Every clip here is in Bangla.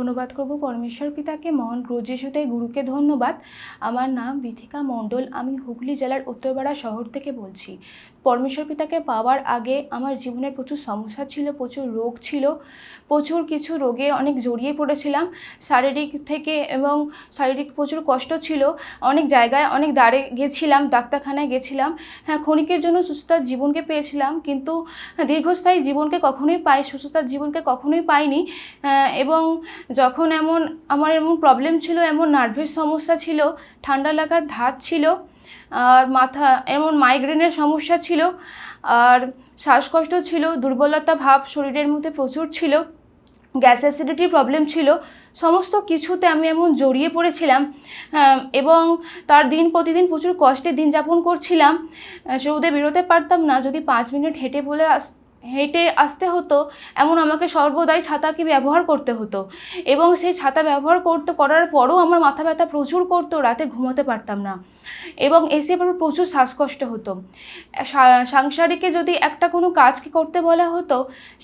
ধন্যবাদ করব পরমেশ্বর পিতাকে, মহান প্রযেশুতে গুরুকে ধন্যবাদ। আমার নাম বিথিকা মণ্ডল, আমি হুগলি জেলার উত্তরপাড়া শহর থেকে বলছি। পরমেশ্বর পিতাকে পাওয়ার আগে আমার জীবনের প্রচুর সমস্যা ছিল, প্রচুর রোগ ছিল, প্রচুর কিছু রোগে অনেক জড়িয়ে পড়েছিলাম শারীরিক থেকে, এবং শারীরিক প্রচুর কষ্ট ছিল। অনেক জায়গায় অনেক দাঁড়ে গেছিলাম, ডাক্তারখানায় গেছিলাম। হ্যাঁ, ক্ষণিকের জন্য সুস্থতার জীবনকে পেয়েছিলাম, কিন্তু দীর্ঘস্থায়ী জীবনকে কখনোই সুস্থতার জীবনকে কখনোই পাইনি। এবং যখন আমার এমন প্রবলেম ছিল, এমন নার্ভের সমস্যা ছিল, ঠান্ডা লাগার ধাত ছিল, আর মাথা এমন মাইগ্রেনের সমস্যা ছিল, আর শ্বাসকষ্ট ছিল, দুর্বলতা ভাব শরীরের মধ্যে প্রচুর ছিল, গ্যাস অ্যাসিডিটির প্রবলেম ছিল। সমস্ত কিছুতে আমি এমন জড়িয়ে পড়েছিলাম, এবং তার দিন প্রতিদিন প্রচুর কষ্টে দিন যাপন করছিলাম। রোদে বেরোতে পারতাম না, যদি 5 মিনিট হেঁটে আসতে হতো, এমন আমাকে সর্বদাই ছাতাকে ব্যবহার করতে হতো। এবং সেই ছাতা ব্যবহার করার পরও আমার মাথা ব্যথা প্রচুর করতো, রাতে ঘুমোতে পারতাম না, এবং এসে আবার প্রচুর শ্বাসকষ্ট হতো। সাংসারিকে যদি একটা কোনো কাজকে করতে বলা হতো,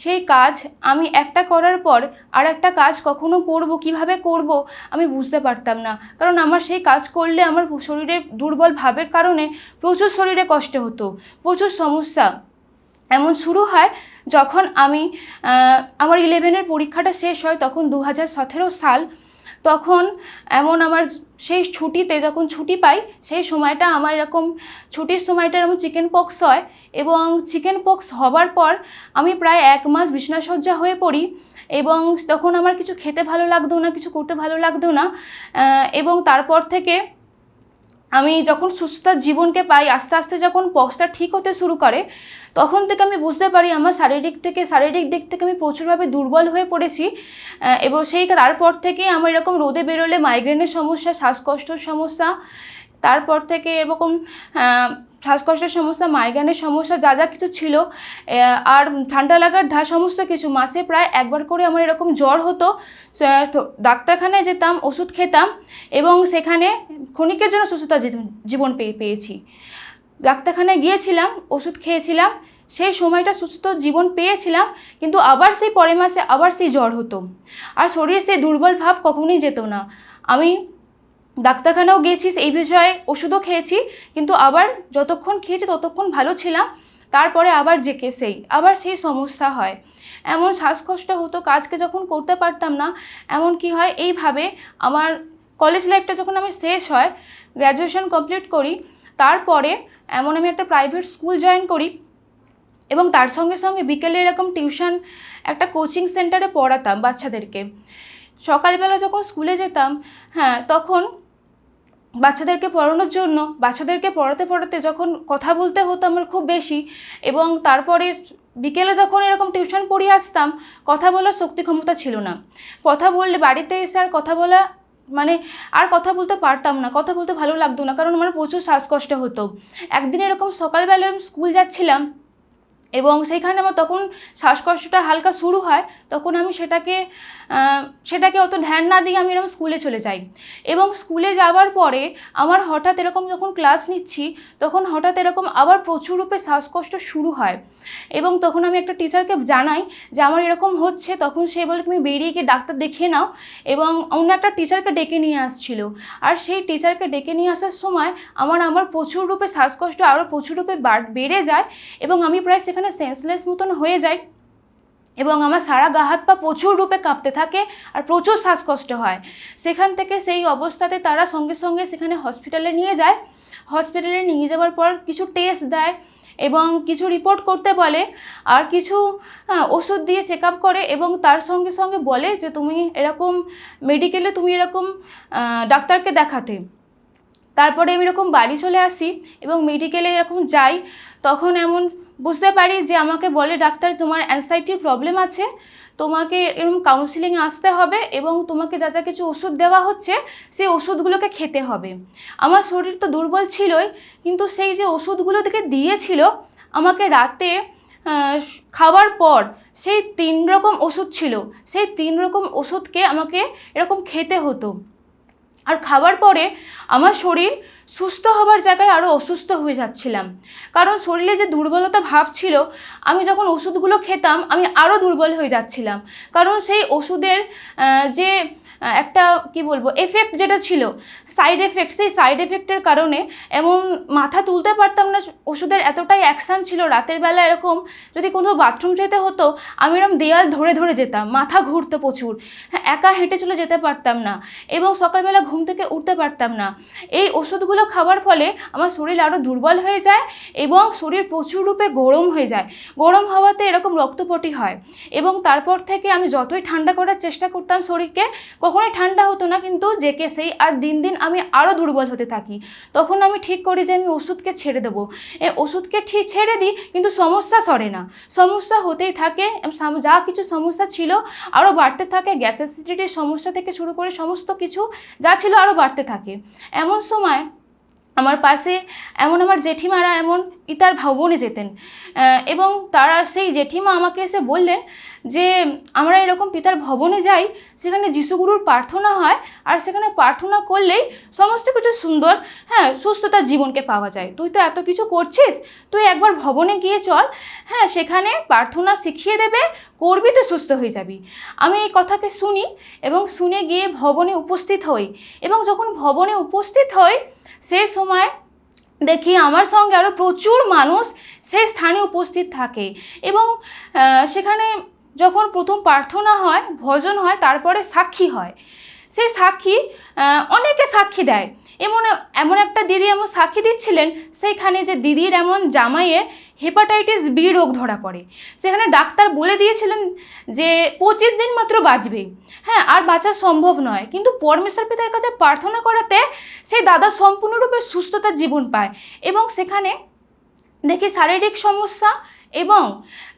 সেই কাজ আমি একটা করার পর আর একটা কাজ কখনো করব, কিভাবে করব আমি বুঝতে পারতাম না। কারণ আমার সেই কাজ করলে আমার শরীরের দুর্বল ভাবের কারণে প্রচুর শরীরে কষ্ট হতো, প্রচুর সমস্যা। এমন শুরু হয় যখন আমার 11-এর পরীক্ষাটা শেষ হয়, তখন 2017 সাল। তখন আমার সেই ছুটিতে যখন ছুটি পাই, সেই সময়টা আমার এরকম ছুটির সময়টা এরকম চিকেন পক্স হয়, এবং চিকেন পক্স হবার পর আমি প্রায় 1 মাস বিছানাসজ্জা হয়ে পড়ি। এবং তখন আমার কিছু খেতে ভালো লাগতো না, কিছু করতে ভালো লাগতো না। এবং তারপর থেকে আমি যখন সুস্থতার জীবনকে পাই, আস্তে আস্তে যখন পক্সটা ঠিক হতে শুরু করে, তখন থেকে আমি বুঝতে পারি আমার শারীরিক দিক থেকে আমি প্রচুরভাবে দুর্বল হয়ে পড়েছি। এবং তারপর থেকে আমার এরকম রোদে বেরোলে মাইগ্রেনের সমস্যা, শ্বাসকষ্টের সমস্যা, তারপর থেকে এরকম শ্বাসকষ্টের সমস্যা, মাইগ্রেনের সমস্যা, যা কিছু ছিল, আর ঠান্ডা লাগার সমস্ত কিছু। মাসে প্রায় একবার করে আমার এরকম জ্বর হতো। ডাক্তারখানায় যেতাম, ওষুধ খেতাম, এবং সেখানে ক্ষণিকের জন্য সুস্থতা জীবন পেয়েছি। ডাক্তারখানায় গিয়েছিলাম, ওষুধ খেয়েছিলাম, সেই সময়টা সুস্থ জীবন পেয়েছিলাম, কিন্তু আবার সেই পরের মাসে আবার সেই জ্বর হতো, আর শরীরে সেই দুর্বল ভাব কখনোই যেত না। আমি ডাক্তারখানাও গেছি, এই বিষয়ে ওষুধও খেয়েছি, কিন্তু আবার যতক্ষণ খেয়েছি ততক্ষণ ভালো ছিলাম, তারপরে আবার আবার সেই সমস্যা হয়। এমন শ্বাসকষ্ট হতো, কাজকে যখন করতে পারতাম না। এমন কি হয়, এইভাবে আমার কলেজ লাইফটা যখন আমি শেষ হয়, গ্র্যাজুয়েশন কমপ্লিট করি, তারপরে আমি একটা প্রাইভেট স্কুল জয়েন করি, এবং তার সঙ্গে সঙ্গে বিকেলে এরকম টিউশন একটা কোচিং সেন্টারে পড়াতাম বাচ্চাদেরকে। সকালবেলা যখন স্কুলে যেতাম, তখন বাচ্চাদেরকে পড়ানোর জন্য বাচ্চাদেরকে পড়াতে যখন কথা বলতে হতো আমার খুব বেশি, এবং তারপরে বিকেলে যখন এরকম টিউশন পড়িয়ে আসতাম, কথা বলার শক্তি ক্ষমতা ছিল না। কথা বললে বাড়িতে এসে আর কথা বলতে পারতাম না, কথা বলতে ভালো লাগতো না, কারণ আমার প্রচুর শ্বাসকষ্ট হতো। একদিন এরকম সকালবেলা স্কুল যাচ্ছিলাম, এবং সেইখানে আমার তখন শ্বাসকষ্টটা হালকা শুরু হয়, তখন আমি সেটাকে অত ধ্যান না দিয়ে আমি এরকম স্কুলে চলে যাই। এবং স্কুলে যাওয়ার পরে আমার হঠাৎ এরকম যখন ক্লাস নিচ্ছি, তখন হঠাৎ এরকম আবার প্রচুর রূপে শ্বাসকষ্ট শুরু হয়, এবং তখন আমি একটা টিচারকে জানাই যে আমার এরকম হচ্ছে। তখন সে বলে তুমি বেরিয়ে গিয়ে ডাক্তার দেখিয়ে নাও, এবং অন্য একটা টিচারকে ডেকে নিয়ে আসছিল। আর সেই টিচারকে ডেকে নিয়ে আসার সময় আমার প্রচুর রূপে শ্বাসকষ্ট আরও প্রচুর রূপে বেড়ে যায়, এবং আমি প্রায় সেখানে সেন্সলেস মতন হয়ে যাই, এবং আমার সারা গা হাত পা প্রচুর রূপে কাঁপতে থাকে, আর প্রচুর শ্বাসকষ্ট হয়। সেখান থেকে সেই অবস্থাতে তারা সঙ্গে সঙ্গে সেখানে হসপিটালে নিয়ে যায়। হসপিটালে নিয়ে যাওয়ার পর কিছু টেস্ট দেয়, এবং কিছু রিপোর্ট করতে বলে, আর কিছু ওষুধ দিয়ে চেক আপ করে, এবং তার সঙ্গে সঙ্গে বলে যে তুমি এরকম মেডিকেলে ডাক্তারকে দেখাতে। তারপরে আমি এরকম বাড়ি চলে আসি, এবং মেডিকেলে এরকম যাই, তখন বুঝতে পারি যে আমাকে বলে ডাক্তার তোমার অ্যাংজাইটির প্রবলেম আছে, তোমাকে এরকম কাউন্সিলিংয়ে আসতে হবে, এবং তোমাকে যা কিছু ওষুধ দেওয়া হচ্ছে সেই ওষুধগুলোকে খেতে হবে। আমার শরীর তো দুর্বল ছিলই, কিন্তু সেই যে ওষুধগুলো থেকে দিয়েছিল আমাকে রাতে খাওয়ার পর, সেই 3 রকম ওষুধ ছিল, সেই 3 রকম ওষুধকে আমাকে এরকম খেতে হতো। আর খাওয়ার পরে আমার শরীর সুস্থ হবার জায়গায় আরও অসুস্থ হয়ে যাচ্ছিলাম, কারণ শরীরে যে দুর্বলতা ভাব ছিল, আমি যখন ওষুধগুলো খেতাম আমি আরও দুর্বল হয়ে যাচ্ছিলাম। কারণ সেই ওষুধের যে একটা কি বলবো এফেক্ট যেটা ছিল, সাইড এফেক্ট, সেই সাইড এফেক্টের কারণে এমন মাথা তুলতে পারতাম না। ওষুধের এতটাই অ্যাকশান ছিল, রাতের বেলা এরকম যদি কোনো বাথরুম যেতে হতো আমি এরকম দেয়াল ধরে ধরে যেতাম, মাথা ঘুরতো প্রচুর। হ্যাঁ, একা হেঁটে চলে যেতে পারতাম না এবং সকালবেলা ঘুম থেকে উঠতে পারতাম না। এই ওষুধগুলো খাওয়ার ফলে আমার শরীর আরও দুর্বল হয়ে যায় এবং শরীর প্রচুর রূপে গরম হয়ে যায়। গরম হওয়াতে এরকম রক্তপটি হয় এবং তারপর থেকে আমি যতই ঠান্ডা করার চেষ্টা করতাম শরীরকে, কখনোই ঠান্ডা হতো না, কিন্তু যেকে সেই আর দিন দিন আমি আরও দুর্বল হতে থাকি। তখন আমি ঠিক করি যে আমি ওষুধকে ছেড়ে দেবো। এই ওষুধকে ঠিক ছেড়ে দিই, কিন্তু সমস্যা সরে না, সমস্যা হতেই থাকে। যা কিছু সমস্যা ছিল আরও বাড়তে থাকে, গ্যাস অ্যাসিডিটির সমস্যা থেকে শুরু করে সমস্ত কিছু যা ছিল আরও বাড়তে থাকে। এমন সময় আমার পাশে আমার জেঠিমারা পিতার ভবনে যেতেন এবং তারা সেই জেঠিমা আমাকে এসে বললেন যে আমরা এরকম পিতার ভবনে যাই, সেখানে যিশুগুরুর প্রার্থনা হয়, আর সেখানে প্রার্থনা করলেই সমস্ত কিছু সুন্দর, হ্যাঁ, সুস্থতার জীবনকে পাওয়া যায়। তুই তো এত কিছু করছিস, তুই একবার ভবনে গিয়ে চল, হ্যাঁ, সেখানে প্রার্থনা শিখিয়ে দেবে, করবি তো সুস্থ হয়ে যাবি। আমি এই কথাকে শুনি এবং শুনে গিয়ে ভবনে উপস্থিত হই এবং যখন ভবনে উপস্থিত হই সেই সময় দেখি আমার সঙ্গে আরও প্রচুর মানুষ সেই স্থানে উপস্থিত থাকে এবং সেখানে যখন প্রথম প্রার্থনা হয়, ভজন হয়, তারপরে সাক্ষী হয়। সেই সাক্ষী অনেকে সাক্ষী দেয়। এমন একটা দিদি সাক্ষী দিচ্ছিলেন, সেইখানে যে দিদির জামাইয়ের হেপাটাইটিস বি রোগ ধরা পড়ে। সেখানে ডাক্তার বলে দিয়েছিলেন যে 25 দিন মাত্র বাঁচবে, হ্যাঁ, আর বাঁচা সম্ভব নয়। কিন্তু পরমেশ্বর পিতার কাছে প্রার্থনা করাতে সেই দাদা সম্পূর্ণরূপে সুস্থতার জীবন পায় এবং সেখানে দেখি শারীরিক সমস্যা এবং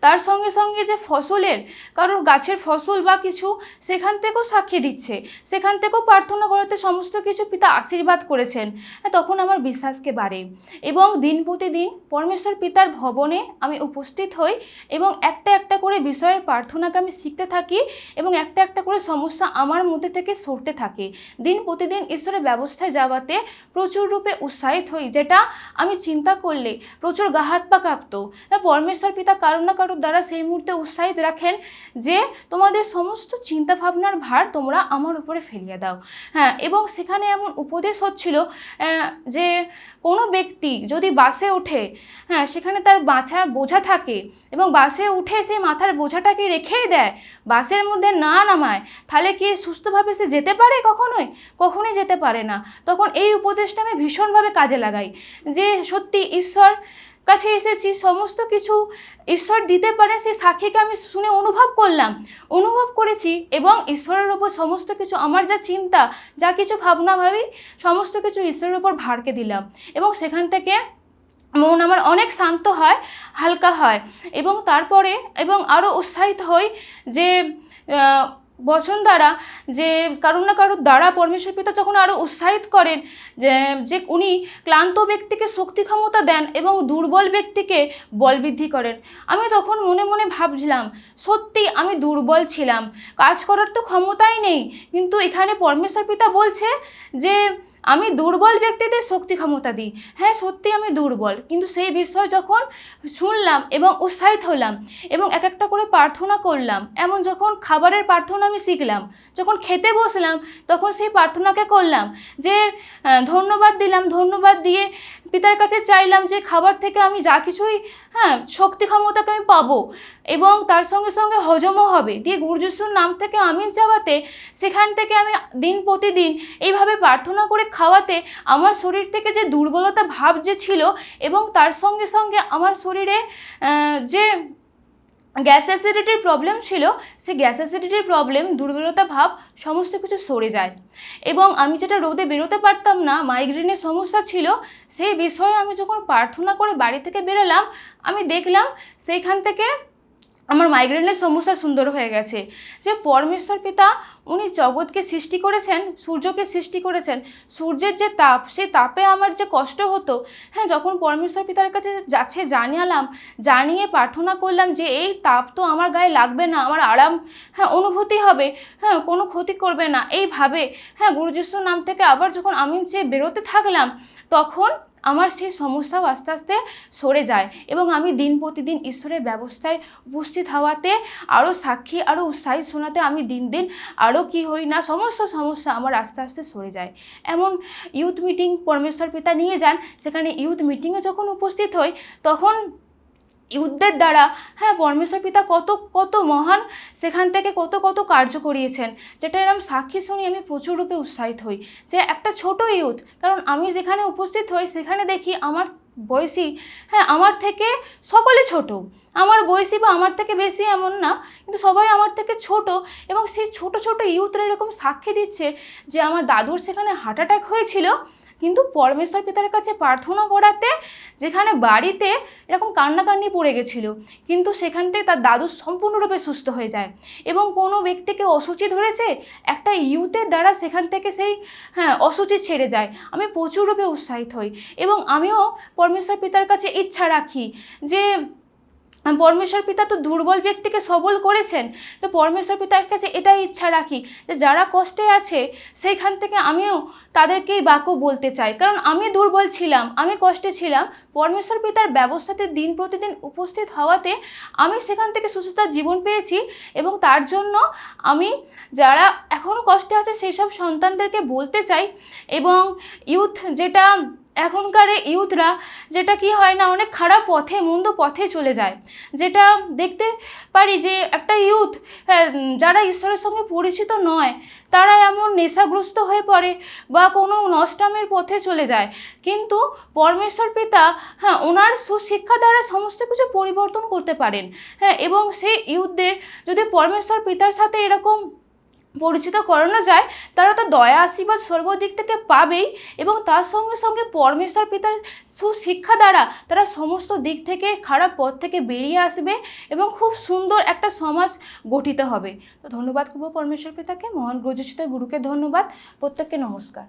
তার সঙ্গে সঙ্গে যে ফসলের, কারোর গাছের ফসল বা কিছু, সেখান থেকেও সাক্ষী দিচ্ছে, সেখান থেকেও প্রার্থনা করাতে সমস্ত কিছু পিতা আশীর্বাদ করেছেন। তখন আমার বিশ্বাসকে বাড়ে এবং দিন প্রতিদিন পরমেশ্বর পিতার ভবনে আমি উপস্থিত হই এবং একটা একটা করে বিষয়ের প্রার্থনাকে আমি শিখতে থাকি এবং একটা একটা করে সমস্যা আমার মধ্যে থেকে সরতে থাকে। দিন প্রতিদিন ঈশ্বরের ব্যবস্থায় যাওয়াতে প্রচুর রূপে উৎসাহিত হই, যেটা আমি চিন্তা করলে প্রচুর গা হাত পা কাঁপতো। পরমেশ্বর পিতা কারো না কারোর দ্বারা সেই মুহূর্তে উৎসাহিত রাখেন যে তোমাদের সমস্ত চিন্তা ভাবনার ভার তোমরা আমার উপরে ফেলিয়ে দাও। হ্যাঁ, এবং সেখানে এমন উপদেশ হচ্ছিল যে কোনো ব্যক্তি যদি বাসে ওঠে, হ্যাঁ, সেখানে তার মাথার বোঝা থাকে এবং বাসে উঠে সেই মাথার বোঝাটাকে রেখেই দেয়, বাসের মধ্যে না নামায়, তাহলে কি সুস্থভাবে সে যেতে পারে? কখনোই যেতে পারে না। তখন এই উপদেশটা আমি ভীষণভাবে কাজে লাগাই যে সত্যি ঈশ্বর কাছে এসেছি, সমস্ত কিছু ঈশ্বর দিতে পারে, সেই সাক্ষীকে আমি শুনে অনুভব করেছি এবং ঈশ্বরের ওপর সমস্ত কিছু আমার যা চিন্তা, যা কিছু ভাবনা ভাবি, সমস্ত কিছু ঈশ্বরের ওপর ভারকে দিলাম এবং সেখান থেকে মন আমার অনেক শান্ত হয়, হালকা হয় এবং তারপরে আরও উৎসাহিত হই যে বচন দ্বারা, যে কারোর না কারোর দ্বারা পরমেশ্বর পিতা যখন আরও উৎসাহিত করেন যে উনি ক্লান্ত ব্যক্তিকে শক্তি ক্ষমতা দেন এবং দুর্বল ব্যক্তিকে বল বৃদ্ধি করেন। আমি তখন মনে মনে ভাবছিলাম সত্যি আমি দুর্বল ছিলাম, কাজ করার তো ক্ষমতাই নেই, কিন্তু এখানে পরমেশ্বর পিতা বলছে যে আমি দুর্বল ব্যক্তিদের শক্তি ক্ষমতা দিই। হ্যাঁ, সত্যি আমি দুর্বল, কিন্তু সেই বিষয় যখন শুনলাম এবং উৎসাহিত হলাম এবং এক একটা করে প্রার্থনা করলাম, যখন খাবারের প্রার্থনা আমি শিখলাম, যখন খেতে বসলাম তখন সেই প্রার্থনাকে করলাম যে ধন্যবাদ দিলাম, ধন্যবাদ দিয়ে পিতার কাছে চাইলাম যে খাবার থেকে আমি যা কিছুই, হ্যাঁ, শক্তি ক্ষমতাকে আমি পাবো এবং তার সঙ্গে সঙ্গে হজমও হবে, দিয়ে গুরু যিশুর নাম থেকে আমিন চাওয়াতে, সেখান থেকে আমি দিন প্রতিদিন এইভাবে প্রার্থনা করে খাওয়াতে আমার শরীর থেকে যে দুর্বলতা ভাব যে ছিল এবং তার সঙ্গে সঙ্গে আমার শরীরে যে গ্যাস অ্যাসিডিটির প্রবলেম ছিল, সেই গ্যাস অ্যাসিডিটির প্রবলেম, দুর্বলতা ভাব সমস্ত কিছু সরে যায় এবং আমি যেটা রোদে বেরোতে পারতাম না, মাইগ্রেনের সমস্যা ছিল, সেই বিষয়ে আমি যখন প্রার্থনা করে বাড়ি থেকে বেরোলাম, আমি দেখলাম সেইখান থেকে আমার মাইগ্রেনের সমস্যা সুন্দর হয়ে গেছে। যে পরমেশ্বর পিতা উনি জগৎকে সৃষ্টি করেছেন, সূর্যকে সৃষ্টি করেছেন, সূর্যের যে তাপ, সেই তাপে আমার যে কষ্ট হতো, হ্যাঁ, যখন পরমেশ্বর পিতার কাছে জানিয়ে প্রার্থনা করলাম যে এই তাপ তো আমার গায়ে লাগবে না, আমার আরাম, হ্যাঁ, অনুভূতি হবে, হ্যাঁ, কোনো ক্ষতি করবে না, এইভাবে, হ্যাঁ, গুরু যিশুর নাম থেকে আবার যখন আমি যে বেরোতে থাকলাম, তখন আমার সেই সমস্যাও আস্তে আস্তে সরে যায় এবং আমি দিন প্রতিদিন ঈশ্বরের ব্যবস্থায় উপস্থিত হওয়াতে, আরও সাক্ষী, আরও উৎসাহী শোনাতে আমি দিন দিন আরও কি হই না, সমস্ত সমস্যা আমার আস্তে আস্তে সরে যায়। এমন ইউথ মিটিং পরমেশ্বর পিতা নিয়ে যান, সেখানে ইউথ মিটিংয়ে যখন উপস্থিত হই, তখন ইউথদের দ্বারা, হ্যাঁ, পরমেশ্বর পিতা কত কত মহান সেখান থেকে কত কত কার্য করিয়েছেন, যেটা এরকম সাক্ষী শুনি আমি প্রচুর রূপে উৎসাহিত হই। যে একটা ছোট ইউথ, কারণ আমি যেখানে উপস্থিত হই সেখানে দেখি আমার বয়সী, হ্যাঁ, আমার থেকে সকলে ছোট, আমার বয়সী বা আমার থেকে বেশি এমন না, কিন্তু সবাই আমার থেকে ছোট, এবং সেই ছোট ছোট ইউথরা এরকম সাক্ষী দিচ্ছে যে আমার দাদুর সেখানে হার্ট অ্যাটাক হয়েছিল, কিন্তু পরমেশ্বর পিতার কাছে প্রার্থনা করাতে, যেখানে বাড়িতে এরকম কান্নাকান্নি পড়ে গেছিলো, কিন্তু সেখান থেকে তার দাদু সম্পূর্ণরূপে সুস্থ হয়ে যায়। এবং কোনো ব্যক্তিকে অসুচি ধরেছে, একটা ইউথের দ্বারা সেখান থেকে সেই, হ্যাঁ, অসুচি ছেড়ে যায়। আমি প্রচুররূপে উৎসাহিত হই এবং আমিও পরমেশ্বর পিতার কাছে ইচ্ছা রাখি যে পরমেশ্বর পিতা তো দুর্বল ব্যক্তিকে সবল করেছেন, তো পরমেশ্বর পিতার কাছে এটাই ইচ্ছা রাখি যে যারা কষ্টে আছে সেইখান থেকে আমিও তাদেরকেই বাক্য বলতে চাই, কারণ আমি দুর্বল ছিলাম, আমি কষ্টে ছিলাম, পরমেশ্বর পিতার ব্যবস্থাতে দিন প্রতিদিন উপস্থিত হওয়াতে আমি সেখান থেকে সুস্থতার জীবন পেয়েছি। এবং তার জন্য আমি যারা এখনও কষ্টে আছে সেই সব সন্তানদেরকে বলতে চাই। এবং ইউথ যেটা এখনকার ইউথরা, যেটা কি হয় না, অনেক খারাপ পথে, মন্দ পথে চলে যায়, যেটা দেখতে পারি যে একটা ইউথ, যারা ঈশ্বরের সঙ্গে পরিচিত নয়, তারা এমন নেশাগ্রস্ত হয়ে পড়ে বা কোনো নষ্টামের পথে চলে যায়, কিন্তু পরমেশ্বর পিতা, হ্যাঁ, ওনার সুশিক্ষা দ্বারা সমস্ত কিছু পরিবর্তন করতে পারেন। হ্যাঁ, এবং সেই ইউথদের যদি পরমেশ্বর পিতার সাথে এরকম পরিচিত করানো যায়, তারা তো দয়া আশীর্বাদ সর্বদিক থেকে পাবেই, এবং তার সঙ্গে সঙ্গে পরমেশ্বর পিতার সুশিক্ষা দ্বারা তারা সমস্ত দিক থেকে, খারাপ পথ থেকে বেরিয়ে আসবে এবং খুব সুন্দর একটা সমাজ গঠিত হবে। তো ধন্যবাদ করব পরমেশ্বর পিতাকে, মহান গ্রহযশোতা গুরুকে ধন্যবাদ, প্রত্যেককে নমস্কার।